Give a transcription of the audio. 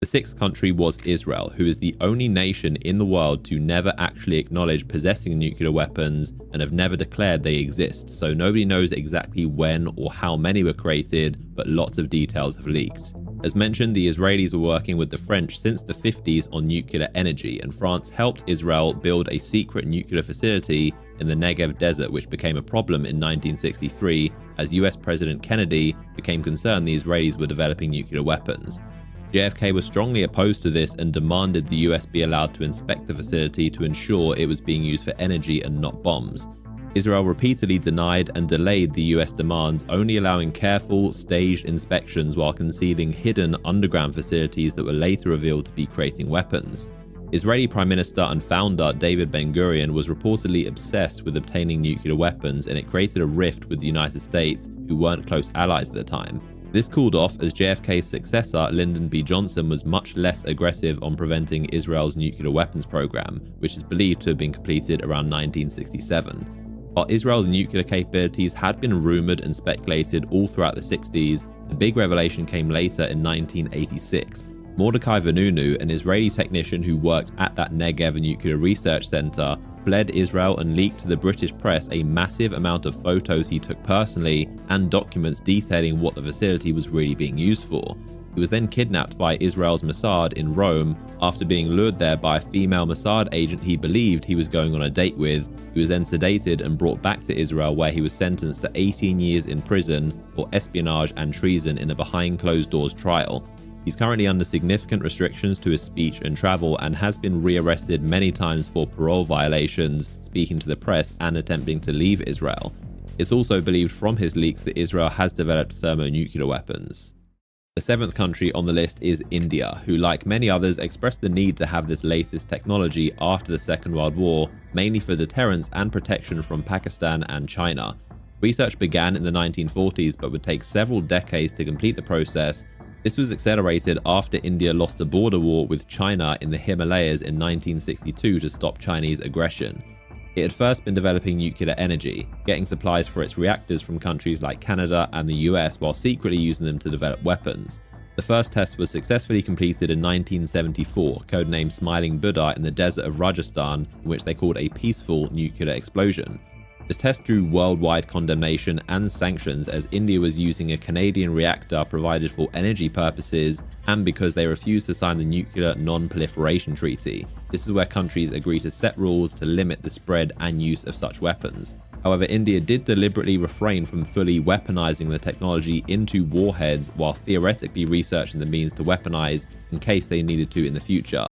The sixth country was Israel, who is the only nation in the world to never actually acknowledge possessing nuclear weapons and have never declared they exist, so nobody knows exactly when or how many were created, but lots of details have leaked. As mentioned, the Israelis were working with the French since the 50s on nuclear energy, and France helped Israel build a secret nuclear facility in the Negev desert, which became a problem in 1963 as US President Kennedy became concerned the Israelis were developing nuclear weapons. JFK was strongly opposed to this and demanded the US be allowed to inspect the facility to ensure it was being used for energy and not bombs. Israel repeatedly denied and delayed the US demands, only allowing careful, staged inspections while concealing hidden underground facilities that were later revealed to be creating weapons. Israeli Prime Minister and founder David Ben-Gurion was reportedly obsessed with obtaining nuclear weapons, and it created a rift with the United States, who weren't close allies at the time. This cooled off as JFK's successor, Lyndon B. Johnson, was much less aggressive on preventing Israel's nuclear weapons program, which is believed to have been completed around 1967. While Israel's nuclear capabilities had been rumored and speculated all throughout the 60s, the big revelation came later in 1986. Mordecai Vanunu, an Israeli technician who worked at that Negev nuclear research center, fled Israel and leaked to the British press a massive amount of photos he took personally and documents detailing what the facility was really being used for. He was then kidnapped by Israel's Mossad in Rome after being lured there by a female Mossad agent he believed he was going on a date with. He was then sedated and brought back to Israel, where he was sentenced to 18 years in prison for espionage and treason in a behind closed doors trial. He's currently under significant restrictions to his speech and travel and has been rearrested many times for parole violations, speaking to the press and attempting to leave Israel. It's also believed from his leaks that Israel has developed thermonuclear weapons. The seventh country on the list is India, who, like many others, expressed the need to have this latest technology after the Second World War, mainly for deterrence and protection from Pakistan and China. Research began in the 1940s but would take several decades to complete the process. This was accelerated after India lost a border war with China in the Himalayas in 1962 to stop Chinese aggression. It had first been developing nuclear energy, getting supplies for its reactors from countries like Canada and the US while secretly using them to develop weapons. The first test was successfully completed in 1974, codenamed Smiling Buddha, in the desert of Rajasthan, in which they called a peaceful nuclear explosion. This test drew worldwide condemnation and sanctions, as India was using a Canadian reactor provided for energy purposes and because they refused to sign the Nuclear Non-Proliferation Treaty. This is where countries agree to set rules to limit the spread and use of such weapons. However, India did deliberately refrain from fully weaponizing the technology into warheads while theoretically researching the means to weaponize in case they needed to in the future.